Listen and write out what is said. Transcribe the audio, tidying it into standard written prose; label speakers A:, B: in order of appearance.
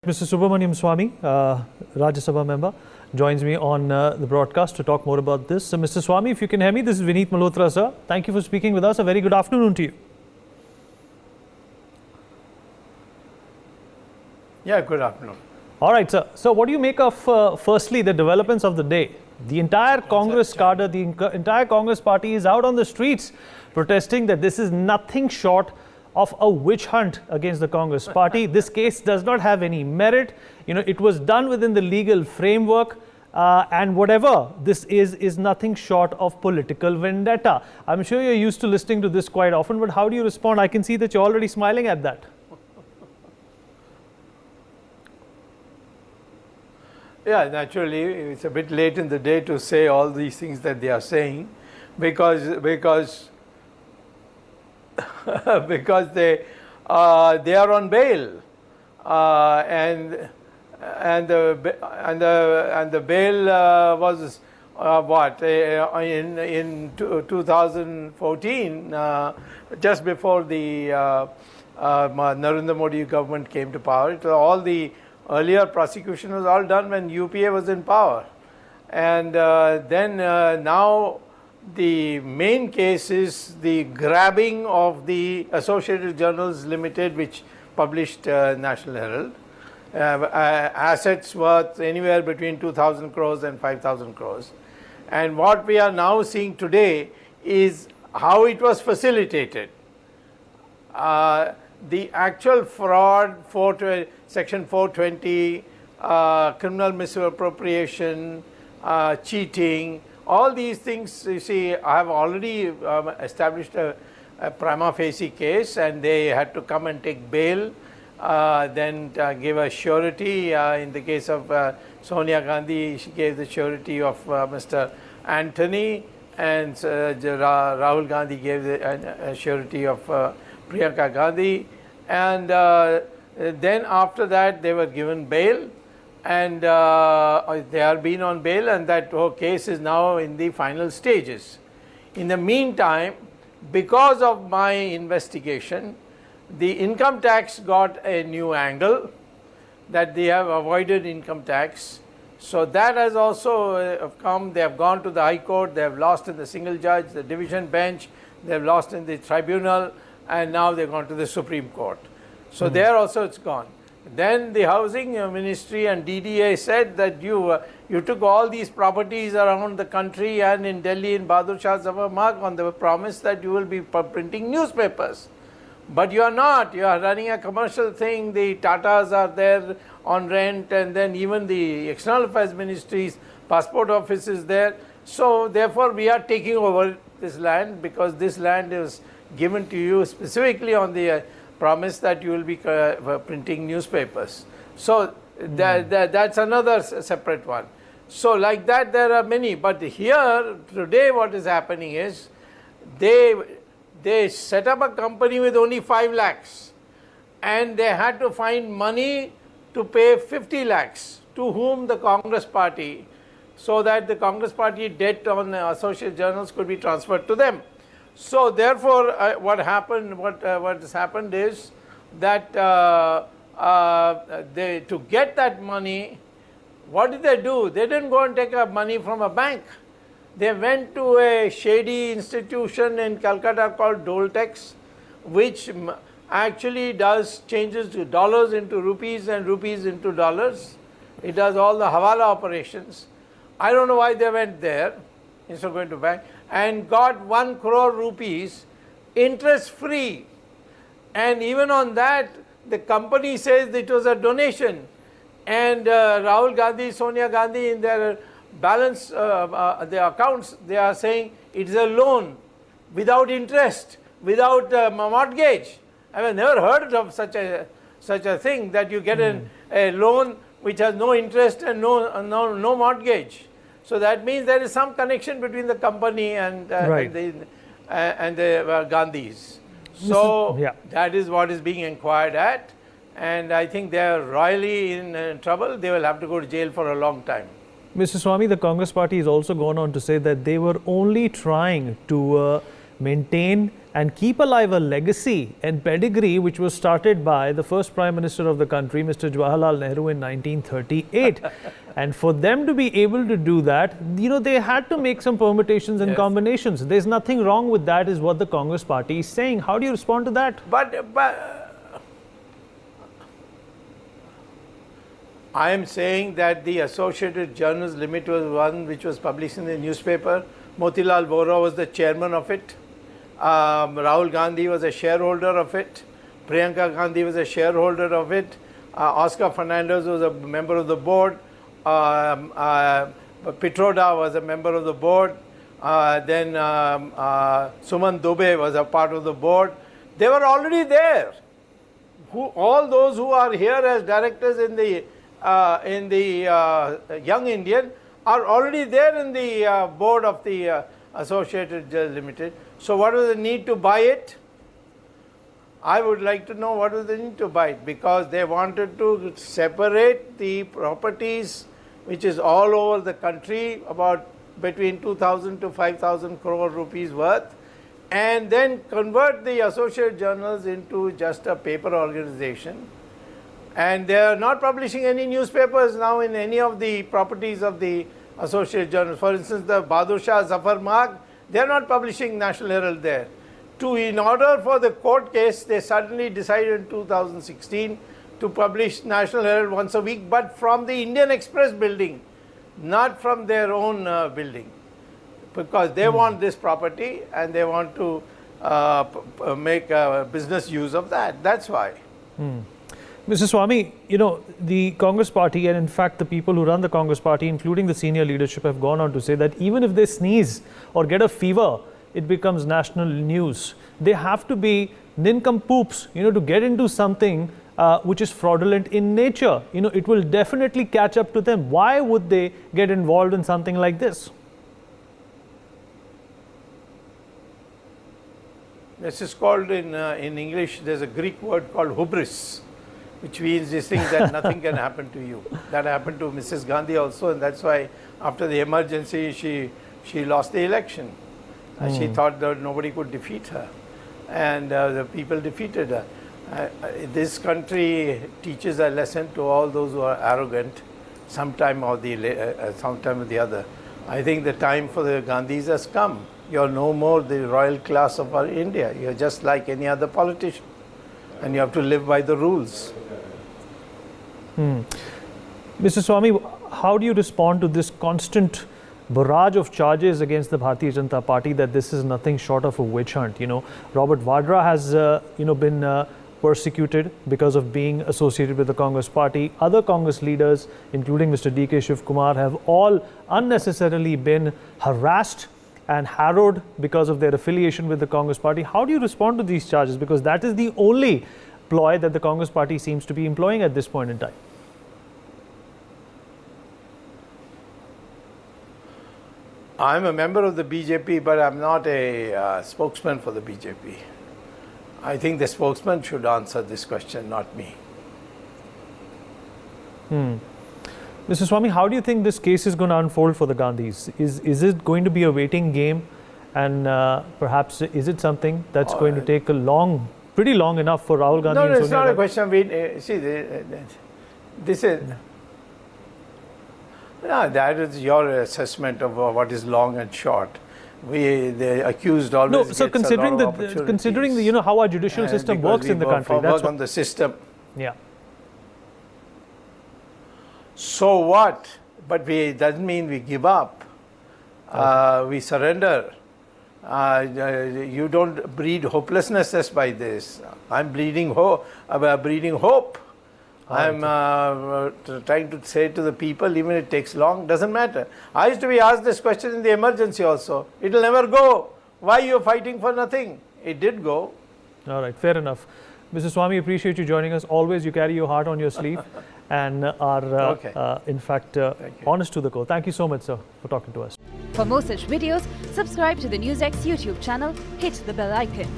A: Mr. Subramanyam Swamy, Rajya Sabha member, joins me on the broadcast to talk more about this. So, Mr. Swamy, if you can hear me, this is Vineet Malhotra, sir. Thank you for speaking with us. A very good afternoon to you.
B: Yeah, good afternoon.
A: All right, sir. So, what do you make of, firstly, the developments of the day? The entire Congress cadre, the entire Congress party is out on the streets protesting that this is nothing short of a witch hunt against the Congress party. This case does not have any merit. You know, it was done within the legal framework, and whatever this is nothing short of political vendetta. I'm sure you're used to listening to this quite often, but how do you respond? I can see that you're already smiling at that.
B: Yeah, naturally, it's a bit late in the day to say all these things that they are saying, because because they are on bail, and the bail was what in 2014, just before the Narendra Modi government came to power. All the earlier prosecution was all done when UPA was in power, and then now the main case is the grabbing of the Associated Journals Limited, which published National Herald, assets worth anywhere between 2,000 crores and 5,000 crores. And what we are now seeing today is how it was facilitated. The actual fraud, Section 420, criminal misappropriation, cheating, all these things, you see, I have already established a prima facie case, and they had to come and take bail, then give a surety. In the case of Sonia Gandhi, she gave the surety of Mr. Anthony, and Rahul Gandhi gave the surety of Priyanka Gandhi, and then after that they were given bail, and they are being on bail, and that whole case is now in the final stages. In the meantime, because of my investigation, the income tax got a new angle, that they have avoided income tax. So that has also come. They have gone to the High Court, they have lost in the single judge, the division bench, they have lost in the tribunal, and now they've gone to the Supreme Court. So there also it's gone. Then the Housing Ministry and DDA said that you took all these properties around the country and in Delhi, in Bahadur Shah Zafar Marg, on the promise that you will be printing newspapers. But you are not. You are running a commercial thing. The Tatas are there on rent, and then even the External Affairs Ministry's passport office is there. So therefore we are taking over this land, because this land is given to you specifically on the promise that you will be printing newspapers. So that's another separate one. So like that there are many, but here today what is happening is they set up a company with only 5 lakhs, and they had to find money to pay 50 lakhs to whom? The Congress party, so that the Congress party debt on Associated Journals could be transferred to them. So therefore, what has happened is that to get that money, what did they do? They didn't go and take money from a bank. They went to a shady institution in Calcutta called Doltex, which actually changes dollars into rupees and rupees into dollars. It does all the Hawala operations. I don't know why they went there instead of going to bank, and got 1 crore rupees interest free. And even on that, the company says it was a donation. And Rahul Gandhi, Sonia Gandhi, in their balance, their accounts, they are saying it is a loan without interest, without mortgage. I have never heard of such a thing, that you get a loan which has no interest and no mortgage. So that means there is some connection between the company and the Gandhis. So that is what is being inquired at, and I think they are royally in trouble. They will have to go to jail for a long time.
A: Mr. Swamy, the Congress party has also gone on to say that they were only trying to maintain and keep alive a legacy and pedigree which was started by the first Prime Minister of the country, Mr. Jawaharlal Nehru, in 1938. And for them to be able to do that, they had to make some permutations and combinations. There's nothing wrong with that, is what the Congress party is saying. How do you respond to that?
B: But I am saying that the Associated Journals Limit was one which was published in the newspaper. Motilal Vora was the chairman of it. Rahul Gandhi was a shareholder of it. Priyanka Gandhi was a shareholder of it. Oscar Fernandez was a member of the board. Pitroda was a member of the board. Then Suman Dubey was a part of the board. They were already there. All those who are here as directors in the Young Indian are already there in the board of the Associated Journals Limited. So what was the need to buy it? I would like to know what was the need to buy it, because they wanted to separate the properties which is all over the country, about between 2,000 to 5,000 crore rupees worth, and then convert the Associated Journals into just a paper organization. And they are not publishing any newspapers now in any of the properties of the Associated Journals. For instance, the Bahadur Shah Zafar Marg, they are not publishing National Herald there. In order for the court case, they suddenly decided in 2016 to publish National Herald once a week, but from the Indian Express building, not from their own building, because they want this property and they want to make a business use of that. That's why.
A: Mr. Swamy, the Congress party, and in fact the people who run the Congress party, including the senior leadership, have gone on to say that even if they sneeze or get a fever, it becomes national news. They have to be nincompoops, to get into something which is fraudulent in nature. It will definitely catch up to them. Why would they get involved in something like this?
B: This is called in English, there's a Greek word called hubris, which means this thing that nothing can happen to you. That happened to Mrs. Gandhi also, and that's why after the emergency she lost the election. She thought that nobody could defeat her, and the people defeated her. This country teaches a lesson to all those who are arrogant sometime or the other. I think the time for the Gandhis has come. You're no more the royal class of our India. You're just like any other politician, and you have to live by the rules.
A: Mr. Swamy, how do you respond to this constant barrage of charges against the Bharatiya Janata Party that this is nothing short of a witch hunt? Robert Vadra has been persecuted because of being associated with the Congress party. Other Congress leaders, including Mr. D.K. Shivkumar, have all unnecessarily been harassed and harrowed because of their affiliation with the Congress party. How do you respond to these charges? Because that is the only ploy that the Congress party seems to be employing at this point in time.
B: I'm a member of the BJP, but I'm not a spokesman for the BJP. I think the spokesman should answer this question, not me.
A: Mr. Swamy, how do you think this case is going to unfold for the Gandhis? Is it going to be a waiting game, and perhaps is it something that's going to take pretty long enough for Rahul Gandhi?
B: No, it's not a question of waiting. See, this is... No, that is your assessment of what is long and short. The accused always gets
A: considering
B: a lot of opportunities.
A: considering how our judicial system works in the country.
B: That's work on the system.
A: Yeah.
B: So what? But doesn't mean we give up. We surrender. You don't breed hopelessness just by this. I'm breeding hope. I'm trying to say to the people, even if it takes long, doesn't matter. I used to be asked this question in the emergency also. It'll never go. Why are you fighting for nothing? It did go.
A: All right, fair enough. Mr. Swamy, appreciate you joining us. Always you carry your heart on your sleeve and are, in fact, honest to the core. Thank you so much, sir, for talking to us.
C: For more such videos, subscribe to the NewsX YouTube channel, hit the bell icon.